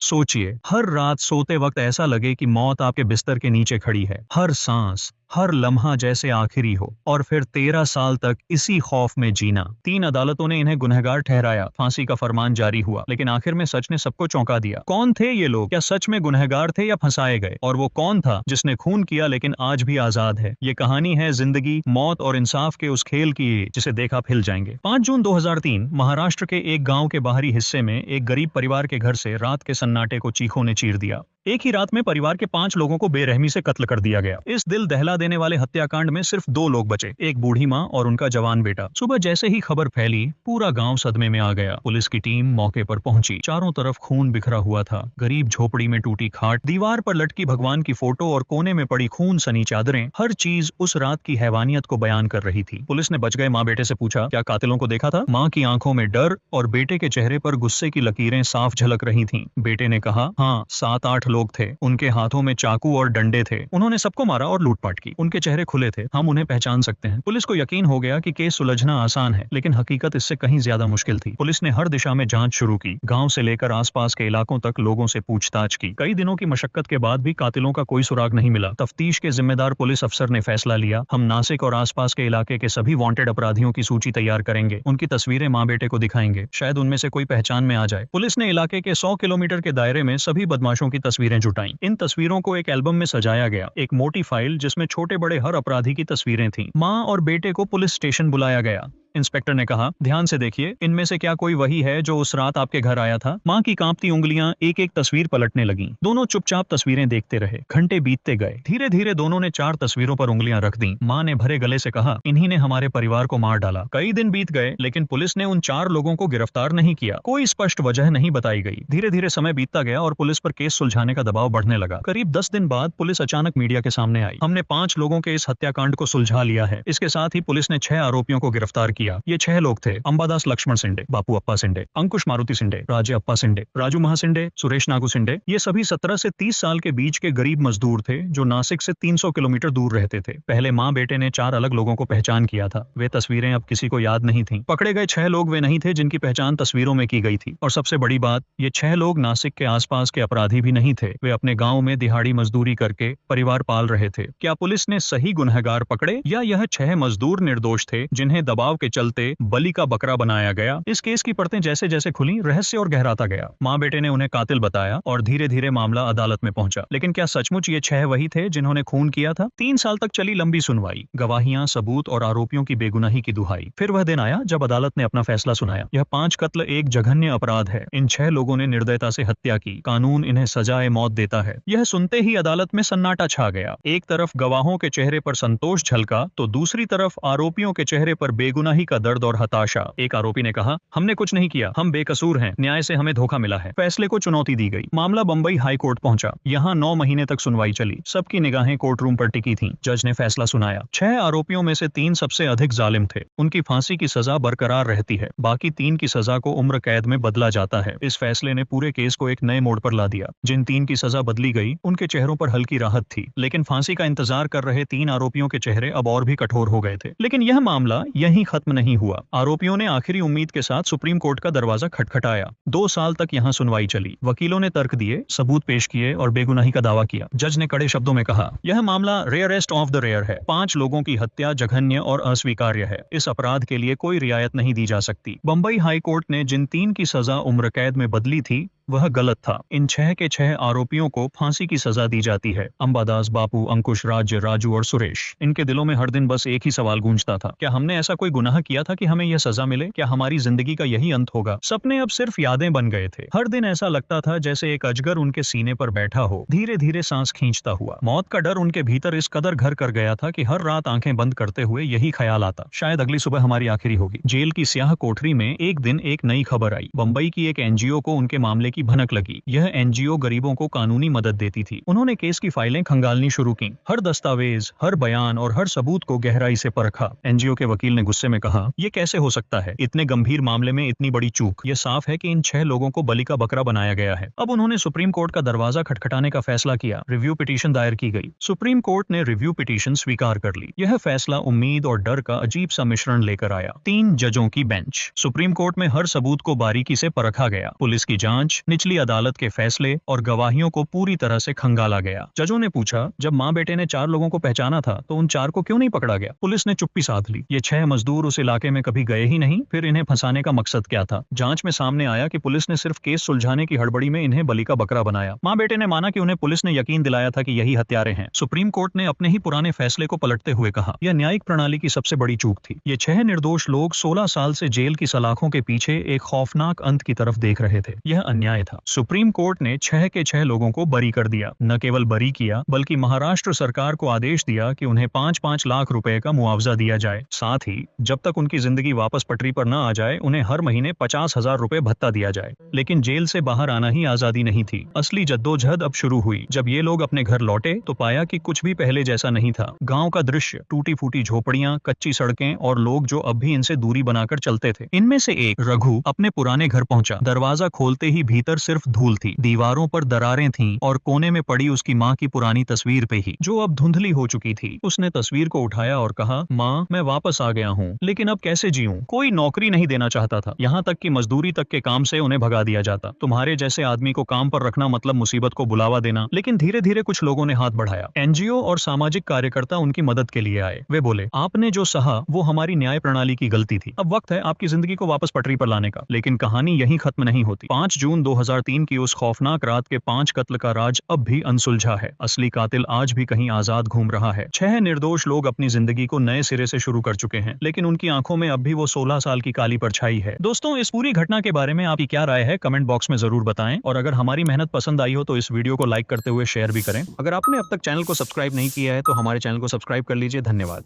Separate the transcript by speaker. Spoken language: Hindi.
Speaker 1: सोचिए, हर रात सोते वक्त ऐसा लगे कि मौत आपके बिस्तर के नीचे खड़ी है। हर सांस, हर लम्हा जैसे आखिरी हो, और फिर 13 साल तक इसी खौफ में जीना। 3 अदालतों ने इन्हें गुनहगार ठहराया, फांसी का फरमान जारी हुआ, लेकिन आखिर में सच ने सबको चौंका दिया। कौन थे ये लोग? क्या सच में गुनहगार थे या फंसाए गए? और वो कौन था जिसने खून किया लेकिन आज भी आजाद है? ये कहानी है जिंदगी, मौत और इंसाफ के उस खेल की जिसे देख आप हिल जाएंगे। 5 जून 2003 महाराष्ट्र के एक गांव के बाहरी हिस्से में एक गरीब परिवार के घर से रात के सन्नाटे को चीखों ने चीर दिया। एक ही रात में परिवार के 5 लोगों को बेरहमी से कत्ल कर दिया गया। इस दिल दहला देने वाले हत्याकांड में सिर्फ 2 लोग बचे, एक बूढ़ी माँ और उनका जवान बेटा। सुबह जैसे ही खबर फैली, पूरा गांव सदमे में आ गया। पुलिस की टीम मौके पर पहुंची। चारों तरफ खून बिखरा हुआ था। गरीब झोपड़ी में टूटी खाट, दीवार पर लटकी भगवान की फोटो और कोने में पड़ी खून सनी चादरें, हर चीज उस रात की हैवानियत को बयान कर रही थी। पुलिस ने बच गए माँ बेटे से पूछा, क्या कातिलों को देखा था? माँ की आंखों में डर और बेटे के चेहरे पर गुस्से की लकीरें साफ झलक रही थीं। बेटे ने कहा, हाँ, 7-8 लोग थे। उनके हाथों में चाकू और डंडे थे। उन्होंने सबको मारा और लूटपाट की। उनके चेहरे खुले थे, हम उन्हें पहचान सकते हैं। पुलिस को यकीन हो गया कि केस सुलझना आसान है, लेकिन हकीकत इससे कहीं ज्यादा मुश्किल थी। पुलिस ने हर दिशा में जांच शुरू की, गांव से लेकर आसपास के इलाकों तक लोगों से पूछताछ की। कई दिनों की मशक्कत के बाद भी कातिलों का कोई सुराग नहीं मिला। तफ्तीश के जिम्मेदार पुलिस अफसर ने फैसला लिया, हम नासिक और आसपास के इलाके के सभी वांटेड अपराधियों की सूची तैयार करेंगे। उनकी तस्वीरें माँ बेटे को दिखाएंगे, शायद उनमें से कोई पहचान में आ जाए। पुलिस ने इलाके के 100 किलोमीटर के दायरे में सभी बदमाशों की तस्वीरें जुटाई। इन तस्वीरों को एक एल्बम में सजाया गया, एक मोटी फाइल जिसमें छोटे बड़े हर अपराधी की तस्वीरें थीं। माँ और बेटे को पुलिस स्टेशन बुलाया गया। इंस्पेक्टर ने कहा, ध्यान से देखिए, इनमें से क्या कोई वही है जो उस रात आपके घर आया था? माँ की कांपती उंगलियां एक एक तस्वीर पलटने लगीं। दोनों चुपचाप तस्वीरें देखते रहे। घंटे बीतते गए। धीरे धीरे दोनों ने 4 तस्वीरों पर उंगलियां रख दी। माँ ने भरे गले से कहा, इन्हीं ने हमारे परिवार को मार डाला। कई दिन बीत गए, लेकिन पुलिस ने उन 4 लोगों को गिरफ्तार नहीं किया। कोई स्पष्ट वजह नहीं बताई गई। धीरे धीरे समय बीतता गया और पुलिस पर केस सुलझाने का दबाव बढ़ने लगा। करीब 10 दिन बाद पुलिस अचानक मीडिया के सामने आई, हमने 5 लोगों के इस हत्याकांड को सुलझा लिया है। इसके साथ ही पुलिस ने 6 आरोपियों को गिरफ्तार किया। ये 6 लोग थे, अंबादास लक्ष्मण सिंडे, बापू अप्पा सिंडे, अंकुश मारुति सिंडे, राजे अप्पा सिंडे, राजू महासिंडे, सुरेश नागू सिंडे। ये सभी 17 से 30 साल के बीच के गरीब मजदूर थे जो नासिक से 300 किलोमीटर दूर रहते थे। पहले माँ बेटे ने 4 अलग लोगों को पहचान किया था। वे तस्वीरें अब किसी को याद नहीं थीं। पकड़े गए 6 लोग वे नहीं थे जिनकी पहचान तस्वीरों में की गई थी। और सबसे बड़ी बात, ये 6 लोग नासिक के आसपास के अपराधी भी नहीं थे। वे अपने गाँव में दिहाड़ी मजदूरी करके परिवार पाल रहे थे। क्या पुलिस ने सही गुनहगार पकड़े, या यह 6 मजदूर निर्दोष थे जिन्हें दबाव के चलते बलि का बकरा बनाया गया? इस केस की परतें जैसे जैसे खुली, रहस्य और गहराता गया। माँ बेटे ने उन्हें कातिल बताया और धीरे धीरे मामला अदालत में पहुंचा। लेकिन क्या सचमुच ये 6 वही थे जिन्होंने खून किया था? 3 साल तक चली लंबी सुनवाई, गवाहियां, सबूत और आरोपियों की बेगुनाही की दुहाई। फिर वह दिन आया जब अदालत ने अपना फैसला सुनाया। यह 5 कत्ल एक जघन्य अपराध है। इन 6 लोगों ने निर्दयता से हत्या की। कानून इन्हें सजाए मौत देता है। यह सुनते ही अदालत में सन्नाटा छा गया। एक तरफ गवाहों के चेहरे पर संतोष झलका, तो दूसरी तरफ आरोपियों के चेहरे पर बेगुनाही का दर्द और हताशा। एक आरोपी ने कहा, हमने कुछ नहीं किया, हम बेकसूर हैं, न्याय से हमें धोखा मिला है। फैसले को चुनौती दी गई। मामला बंबई हाई कोर्ट पहुंचा। यहाँ 9 महीने तक सुनवाई चली। सबकी निगाहें कोर्ट रूम पर टिकी थीं। जज ने फैसला सुनाया। 6 आरोपियों में से 3 सबसे अधिक जालिम थे। उनकी फांसी की सजा बरकरार रहती है। बाकी 3 की सजा को उम्र कैद में बदला जाता है। इस फैसले ने पूरे केस को एक नए मोड़ पर ला दिया। जिन 3 की सजा बदली गई, उनके चेहरों पर हल्की राहत थी, लेकिन फांसी का इंतजार कर रहे 3 आरोपियों के चेहरे अब और भी कठोर हो गए थे। लेकिन यह मामला यहीं खत्म नहीं हुआ। आरोपियों ने आखिरी उम्मीद के साथ सुप्रीम कोर्ट का दरवाजा खटखटाया। 2 साल तक यहाँ सुनवाई चली। वकीलों ने तर्क दिए, सबूत पेश किए और बेगुनाही का दावा किया। जज ने कड़े शब्दों में कहा, यह मामला रेयरेस्ट ऑफ द रेयर है। 5 लोगों की हत्या जघन्य और अस्वीकार्य है। इस अपराध के लिए कोई रियायत नहीं दी जा सकती। बंबई हाई कोर्ट ने जिन 3 की सजा उम्र कैद में बदली थी, वह गलत था। इन 6 के 6 आरोपियों को फांसी की सजा दी जाती है। अंबादास, बापू, अंकुश, राज्य, राजू और सुरेश। इनके दिलों में हर दिन बस एक ही सवाल गूंजता था, क्या हमने ऐसा कोई गुनाह किया था कि हमें यह सजा मिले? क्या हमारी जिंदगी का यही अंत होगा? सपने अब सिर्फ यादें बन गए थे। हर दिन ऐसा लगता था जैसे एक अजगर उनके सीने पर बैठा हो, धीरे धीरे सांस खींचता हुआ। मौत का डर उनके भीतर इस कदर घर कर गया था कि हर रात आंखें बंद करते हुए यही ख्याल आता, शायद अगली सुबह हमारी आखिरी होगी। जेल की स्याह कोठरी में एक दिन एक नई खबर आई। बंबई की एक एनजीओ को उनके मामले की भनक लगी। यह एनजीओ गरीबों को कानूनी मदद देती थी। उन्होंने केस की फाइलें खंगालनी शुरू की। हर दस्तावेज, हर बयान और हर सबूत को गहराई से परखा। एनजीओ के वकील ने गुस्से में कहा, यह कैसे हो सकता है? इतने गंभीर मामले में इतनी बड़ी चूक। यह साफ है कि इन 6 लोगों को बलि का बकरा बनाया गया है। अब उन्होंने सुप्रीम कोर्ट का दरवाजा खटखटाने का फैसला किया। रिव्यू पिटीशन दायर की गई। सुप्रीम कोर्ट ने रिव्यू पिटीशन स्वीकार कर ली। यह फैसला उम्मीद और डर का अजीब सा मिश्रण लेकर आया। 3 जजों की बेंच। सुप्रीम कोर्ट में हर सबूत को बारीकी से परखा गया। पुलिस की जांच, निचली अदालत के फैसले और गवाहियों को पूरी तरह से खंगाला गया। जजों ने पूछा, जब माँ बेटे ने 4 लोगों को पहचाना था तो उन 4 को क्यों नहीं पकड़ा गया? पुलिस ने चुप्पी साध ली। ये 6 मजदूर उस इलाके में कभी गए ही नहीं, फिर इन्हें फंसाने का मकसद क्या था? जांच में सामने आया कि पुलिस ने सिर्फ केस सुलझाने की हड़बड़ी में इन्हें बलि का बकरा बनाया। माँ बेटे ने माना कि उन्हें पुलिस ने यकीन दिलाया था कि यही हत्यारे हैं। सुप्रीम कोर्ट ने अपने ही पुराने फैसले को पलटते हुए कहा, यह न्यायिक प्रणाली की सबसे बड़ी चूक थी। ये 6 निर्दोष लोग 16 साल से जेल की सलाखों के पीछे एक खौफनाक अंत की तरफ देख रहे थे। यह अन्याय था। सुप्रीम कोर्ट ने 6 के 6 लोगों को बरी कर दिया। न केवल बरी किया, बल्कि महाराष्ट्र सरकार को आदेश दिया कि उन्हें 5-5 लाख रुपए का मुआवजा दिया जाए। साथ ही जब तक उनकी जिंदगी वापस पटरी पर न आ जाए, उन्हें हर महीने 50,000 रुपए भत्ता दिया जाए। लेकिन जेल से बाहर आना ही आजादी नहीं थी। असली जद्दोजहद अब शुरू हुई। जब ये लोग अपने घर लौटे तो पाया कि कुछ भी पहले जैसा नहीं था। गांव का दृश्य, टूटी फूटी झोपड़ियां, कच्ची सड़कें और लोग जो अब भी इनसे दूरी बनाकर चलते थे। इनमें से एक रघु अपने पुराने घर पहुंचा। दरवाजा खोलते ही भीतर सिर्फ धूल थी, दीवारों पर दरारें थीं और कोने में पड़ी उसकी माँ की पुरानी तस्वीर पे ही, जो अब धुंधली हो चुकी थी। उसने तस्वीर को उठाया और कहा, माँ, मैं वापस आ गया हूँ, लेकिन अब कैसे जीऊं? कोई नौकरी नहीं देना चाहता था, यहाँ तक कि मजदूरी तक के काम से उन्हें भगा दिया जाता। तुम्हारे जैसे आदमी को काम पर रखना मतलब मुसीबत को बुलावा देना। लेकिन धीरे धीरे कुछ लोगों ने हाथ बढ़ाया। एनजीओ और सामाजिक कार्यकर्ता उनकी मदद के लिए आए। वे बोले, आपने जो सहा वो हमारी न्याय प्रणाली की गलती थी। अब वक्त है आपकी जिंदगी को वापस पटरी पर लाने का। लेकिन कहानी यहीं खत्म नहीं होती। 5 जून 2003 की उस खौफनाक रात के 5 कत्ल का राज अब भी अनसुलझा है। असली कातिल आज भी कहीं आजाद घूम रहा है। 6 निर्दोष लोग अपनी जिंदगी को नए सिरे से शुरू कर चुके हैं, लेकिन उनकी आंखों में अब भी वो 16 साल की काली परछाई है। दोस्तों, इस पूरी घटना के बारे में आपकी क्या राय है? कमेंट बॉक्स में जरूर बताएं। और अगर हमारी मेहनत पसंद आई हो तो इस वीडियो को लाइक करते हुए शेयर भी करें। अगर आपने अब तक चैनल को सब्सक्राइब नहीं किया है तो हमारे चैनल को सब्सक्राइब कर लीजिए। धन्यवाद।